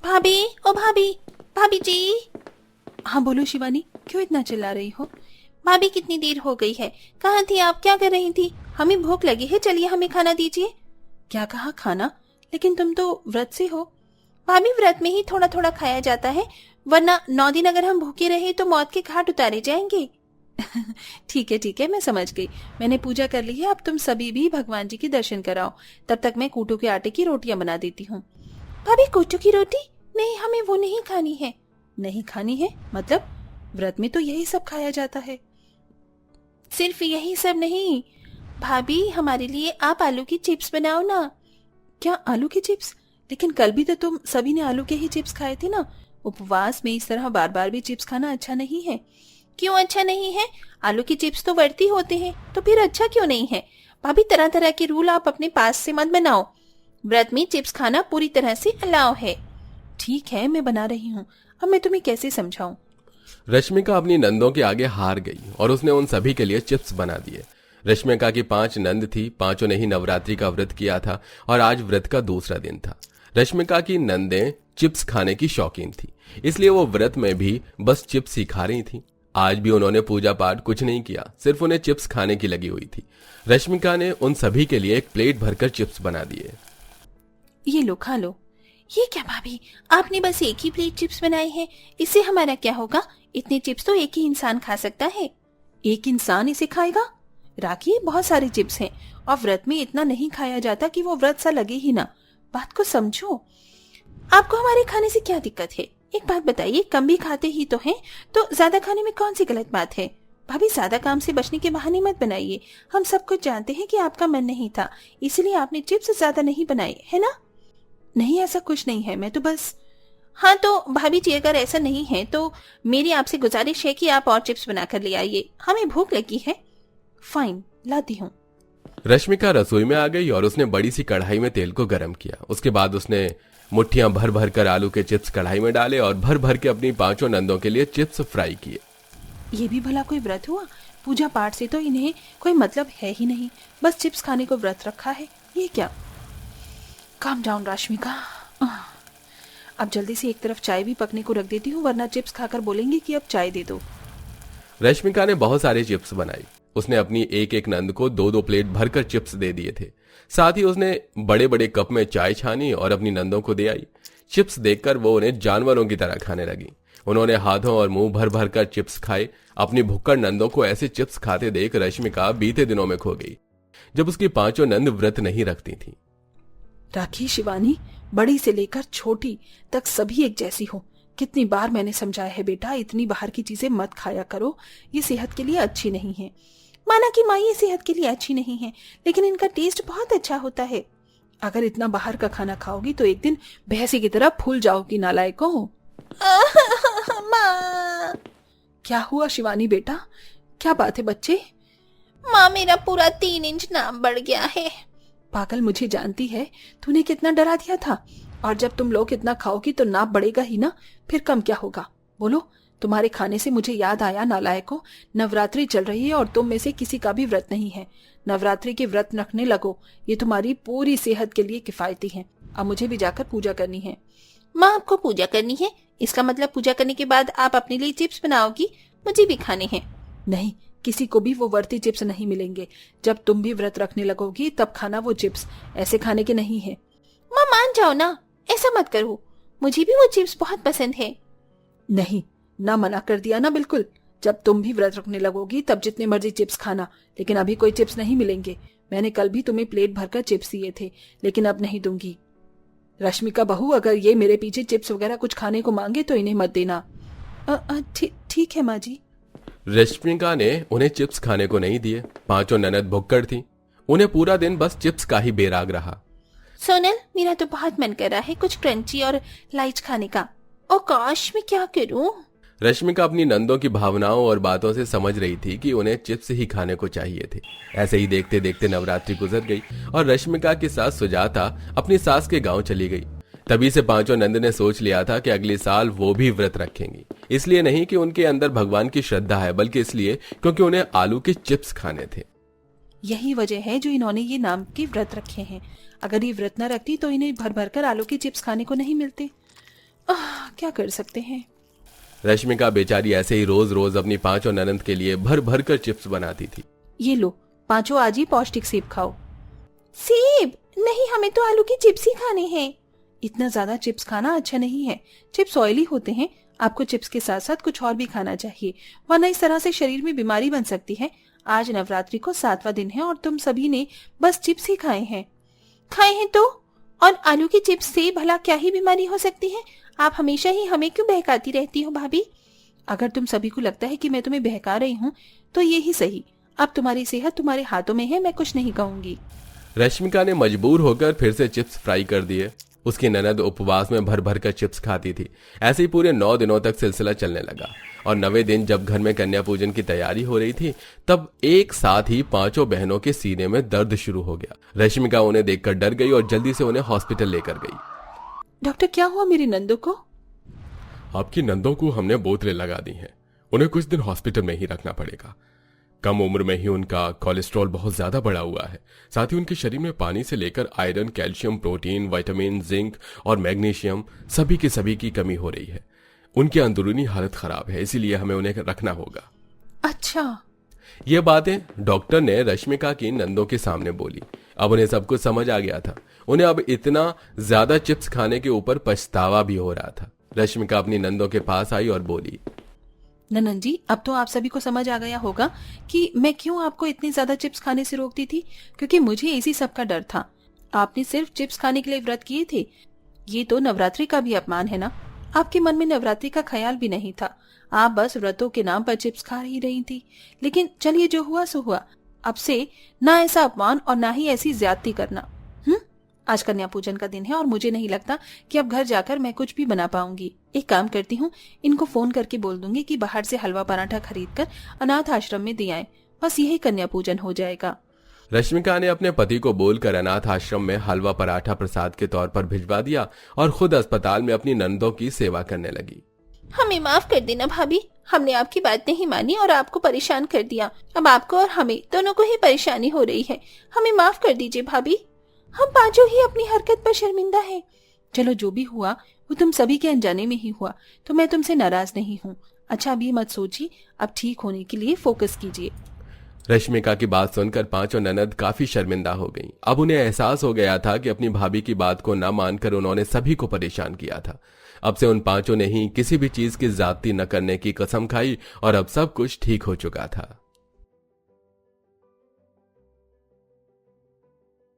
भाभी, ओ भाभी, भाभी जी। हाँ बोलो शिवानी, क्यों इतना चिल्ला रही हो? भाभी कितनी देर हो गई है, कहाँ थी आप, क्या कर रही थी? हमें भूख लगी है, चलिए हमें खाना दीजिए। क्या कहा खाना? लेकिन तुम तो व्रत से हो। भाभी व्रत में ही थोड़ा थोड़ा खाया जाता है, वरना 9 दिन अगर हम भूखे रहे तो मौत के घाट उतारे जाएंगे। ठीक है, मैं समझ गई। मैंने पूजा कर ली है, अब तुम सभी भी भगवान जी के दर्शन कराओ। तब तक मैं कूटू के आटे की रोटियां बना देती हूँ। भाभी कोटू की रोटी? नहीं, हमें वो नहीं खानी है। नहीं खानी है मतलब? व्रत में तो यही सब खाया जाता है। सिर्फ यही सब नहीं भाभी, हमारे लिए आप आलू की चिप्स बनाओ ना। क्या आलू की चिप्स? लेकिन कल भी तो तुम सभी ने आलू के ही चिप्स खाए थे ना। उपवास में इस तरह बार बार भी चिप्स खाना अच्छा नहीं है। क्यों अच्छा नहीं है? आलू की चिप्स तो वर्ती होते हैं, तो फिर अच्छा क्यों नहीं है? भाभी तरह तरह के रूल आप अपने पास से मत बनाओ। व्रत में चिप्स खाना पूरी तरह से अलाउ है। ठीक है, मैं बना रही हूँ। अब मैं तुम्हें कैसे समझाऊं? रश्मिका अपनी नंदों के आगे हार गई और उसने उन सभी के लिए चिप्स बना दिए। रश्मिका की 5 नंद थी, पांचों ने ही नवरात्रि का व्रत किया था और आज व्रत का दूसरा दिन था। रश्मिका की नंदें चिप्स खाने की शौकीन थी, इसलिए वो व्रत में भी बस चिप्स ही खा रही थी। आज भी उन्होंने पूजा पाठ कुछ नहीं किया, सिर्फ उन्हें चिप्स खाने की लगी हुई थी। रश्मिका ने उन सभी के लिए एक प्लेट भरकर चिप्स बना दिए। ये लो, खा लो। ये क्या भाभी, आपने बस एक ही प्लेट चिप्स बनाई है, इससे हमारा क्या होगा? इतने चिप्स तो एक ही इंसान खा सकता है। एक इंसान इसे खाएगा? राखी, बहुत सारे चिप्स हैं और व्रत में इतना नहीं खाया जाता कि वो व्रत सा लगे ही ना। बात को समझो। आपको हमारे खाने से क्या दिक्कत है? एक बात बताइए, कम भी खाते ही तो हैं, तो ज्यादा खाने में कौन सी गलत बात है? भाभी ज्यादा काम से बचने के बहाने मत बनाइए। हम सब कुछ जानते हैं कि आपका मन नहीं था, इसलिए आपने चिप्स ज्यादा नहीं बनाए, है ना? नहीं, ऐसा कुछ नहीं है, मैं तो बस। हाँ तो भाभी जी, अगर ऐसा नहीं है तो मेरी आपसे गुजारिश है कि आप और चिप्स बनाकर ले आइए, हमें भूख लगी है। फाइन, लाती हूँ। रश्मिका रसोई में आ गई और उसने बड़ी सी कढ़ाई में तेल को गर्म किया। उसके बाद उसने मुट्ठियां भर भर कर आलू के चिप्स कढ़ाई में डाले और भर भर के अपनी 5 नंदों के लिए चिप्स फ्राई किए। ये भी भला कोई व्रत हुआ? पूजा पाठ से तो इन्हें कोई मतलब है ही नहीं, बस चिप्स खाने को व्रत रखा है। ये क्या? Calm down Rashmika. अब जल्दी से एक तरफ चाय भी पकने को रख देती हूँ, वरना चिप्स खाकर बोलेंगे कि अब चाय दे दो। रश्मिका ने बहुत सारे चिप्स बनाई। उसने अपनी एक एक नंद को 2-2 प्लेट भरकर चिप्स दे दिए थे। साथ ही उसने बड़े बड़े कप में चाय छानी और अपनी नंदों को दे आई। चिप्स देखकर वो उन्हें जानवरों की तरह खाने लगी। उन्होंने हाथों और मुंह भर भर कर चिप्स खाए। अपनी भुक्कड़ नंदों को ऐसे चिप्स खाते देख रश्मिका बीते दिनों में खो गई, जब उसकी 5 नंद व्रत नहीं रखती थी। राखी, शिवानी, बड़ी से लेकर छोटी तक सभी एक जैसी हो। कितनी बार मैंने समझाया है बेटा, इतनी बाहर की चीजें मत खाया करो, ये सेहत के लिए अच्छी नहीं है। माना कि माँ ये सेहत के लिए अच्छी नहीं है, लेकिन इनका टेस्ट बहुत अच्छा होता है। अगर इतना बाहर का खाना खाओगी तो एक दिन भैंसी की तरह फूल जाओगी, नालायको। माँ। क्या हुआ शिवानी बेटा, क्या बात है बच्चे? माँ, मेरा पूरा 3 इंच नाम बढ़ गया है। पागल, मुझे जानती है, तूने कितना डरा दिया था। और जब तुम लोग इतना खाओगी तो नाप बढ़ेगा ही ना, फिर कम क्या होगा? बोलो। तुम्हारे खाने से मुझे याद आया, नालायको, नवरात्रि चल रही है और तुम में से किसी का भी व्रत नहीं है। नवरात्रि के व्रत रखने लगो, ये तुम्हारी पूरी सेहत के लिए किफायती है। अब मुझे भी जाकर पूजा करनी है। माँ, आपको पूजा करनी है? इसका मतलब पूजा करने के बाद आप अपने लिए चिप्स बनाओगी? मुझे भी खाने हैं। नहीं, किसी को भी वो वर्ती चिप्स नहीं मिलेंगे। जब तुम भी व्रत रखने लगोगी तब खाना वो चिप्स, ऐसे खाने के नहीं है। माँ मान जाओ ना, ऐसा मत करो, मुझे भी वो चिप्स बहुत पसंद है। नहीं, ना मना कर दिया ना बिल्कुल। जब तुम भी व्रत रखने लगोगी तब जितने मर्जी चिप्स खाना, लेकिन अभी कोई चिप्स नहीं मिलेंगे। मैंने कल भी तुम्हें प्लेट भरकर चिप्स दिए थे, लेकिन अब नहीं दूंगी। रश्मिका बहू, अगर ये मेरे पीछे चिप्स वगैरह कुछ खाने को मांगे तो इन्हें मत देना। ठीक है माँ जी। रश्मिका ने उन्हें चिप्स खाने को नहीं दिए। 5 ननद भुक्कड़ थी, उन्हें पूरा दिन बस चिप्स का ही बेराग रहा। सोनल, मेरा तो बहुत मन कर रहा है कुछ क्रंची और लाइट खाने का। ओ काश, मैं क्या करूं? रश्मिका अपनी नंदों की भावनाओं और बातों से समझ रही थी कि उन्हें चिप्स ही खाने को चाहिए थे। ऐसे ही देखते देखते नवरात्रि गुजर गई और रश्मिका की सास सुजाता अपनी सास के गांव चली गई। तभी से 5 नंद ने सोच लिया था कि अगले साल वो भी व्रत रखेंगी। इसलिए नहीं कि उनके अंदर भगवान की श्रद्धा है, बल्कि इसलिए क्योंकि उन्हें आलू के चिप्स खाने थे। यही वजह है जो इन्होंने ये नाम के व्रत रखे हैं। अगर ये व्रत न रखती तो इन्हें भर भर कर आलू के चिप्स खाने को नहीं मिलते। क्या कर सकते हैं। रश्मिका बेचारी ऐसे ही रोज रोज अपनी पांचों ननद के लिए भर भर कर चिप्स बनाती थी। ये लो, पांचों आज ही पौष्टिक सेब खाओ। सेब नहीं, हमें तो आलू की चिप्स ही खाने हैं। इतना ज्यादा चिप्स खाना अच्छा नहीं है, चिप्स ऑयली होते हैं। आपको चिप्स के साथ साथ कुछ और भी खाना चाहिए, वरना इस तरह से शरीर में बीमारी बन सकती है। आज नवरात्रि को 7वां दिन है और तुम सभी ने बस चिप्स ही खाए हैं। खाए हैं तो? और आलू की चिप्स से भला क्या ही बीमारी हो सकती है? आप हमेशा ही हमें क्यों बहकाती रहती हो भाभी? अगर तुम सभी को लगता है कि मैं तुम्हें बहका रही हूँ तो ये ही सही। अब तुम्हारी सेहत तुम्हारे हाथों में है, मैं कुछ नहीं कहूंगी। रश्मिका ने मजबूर होकर फिर से चिप्स फ्राई कर दिए। उसकी ननद उपवास में भर भर कर चिप्स खाती थी। ऐसे ही पूरे 9 दिनों तक सिलसिला चलने लगा और 9वें दिन जब घर में कन्या पूजन की तैयारी हो रही थी तब एक साथ ही पांचों बहनों के सीने में दर्द शुरू हो गया। रश्मिका उन्हें देखकर डर गई और जल्दी से उन्हें हॉस्पिटल लेकर गई। डॉक्टर, क्या हुआ मेरी नंदों को? आपकी नंदों को हमने बोतलें लगा दी हैं, उन्हें कुछ दिन हॉस्पिटल में ही रखना पड़ेगा। कम उम्र में ही उनका कोलेस्ट्रॉल बहुत ज्यादा बढ़ा हुआ है। साथ ही उनके शरीर में पानी से लेकर iron, calcium, protein, vitamin, zinc और मैग्नीशियम सभी की कमी हो रही है। उनकी अंदरूनी हालत खराब है, इसीलिए हमें उन्हें रखना होगा। अच्छा। ये बातें डॉक्टर ने रश्मिका की नंदों के सामने बोली। अब उन्हें सब कुछ समझ आ गया था। उन्हें अब इतना ज्यादा चिप्स खाने के ऊपर पछतावा भी हो रहा था। रश्मिका अपनी नंदों के पास आई और बोली, ननन जी, अब तो आप सभी को समझ आ गया होगा कि मैं क्यों आपको इतनी ज्यादा चिप्स खाने से रोकती थी, क्योंकि मुझे इसी सब का डर था। आपने सिर्फ चिप्स खाने के लिए व्रत किए थे। ये तो नवरात्रि का भी अपमान है ना। आपके मन में नवरात्रि का ख्याल भी नहीं था, आप बस व्रतों के नाम पर चिप्स खा ही रही थी। लेकिन चलिए, जो हुआ सो हुआ। अब से ना ऐसा अपमान और ना ही ऐसी ज्यादती करना। आज कन्या पूजन का दिन है और मुझे नहीं लगता कि अब घर जाकर मैं कुछ भी बना पाऊंगी। एक काम करती हूँ, इनको फोन करके बोल दूंगी कि बाहर से हलवा पराठा खरीद कर अनाथ आश्रम में दे आए। बस यही कन्या पूजन हो जाएगा। रश्मिका ने अपने पति को बोलकर अनाथ आश्रम में हलवा पराठा प्रसाद के तौर पर भिजवा दिया और खुद अस्पताल में अपनी नंदों की सेवा करने लगी। हमें माफ कर देना भाभी, हमने आपकी बात नहीं मानी और आपको परेशान कर दिया। अब आपको और हमें दोनों को ही परेशानी हो रही है। हमें माफ कर दीजिए भाभी, हम पांचों ही अपनी हरकत पर शर्मिंदा हैं। चलो, जो भी हुआ वो तुम सभी के अनजाने में ही हुआ, तो मैं तुमसे नाराज नहीं हूँ। अच्छा, अभी मत सोचिए, अब ठीक होने के लिए फोकस कीजिए। रश्मिका की बात सुनकर पांचों ननद काफी शर्मिंदा हो गईं। अब उन्हें एहसास हो गया था कि अपनी भाभी की बात को न मानकर उन्होंने सभी को परेशान किया था। अब से उन पांचों ने ही किसी भी चीज की ज्यादती न करने की कसम खाई और अब सब कुछ ठीक हो चुका था।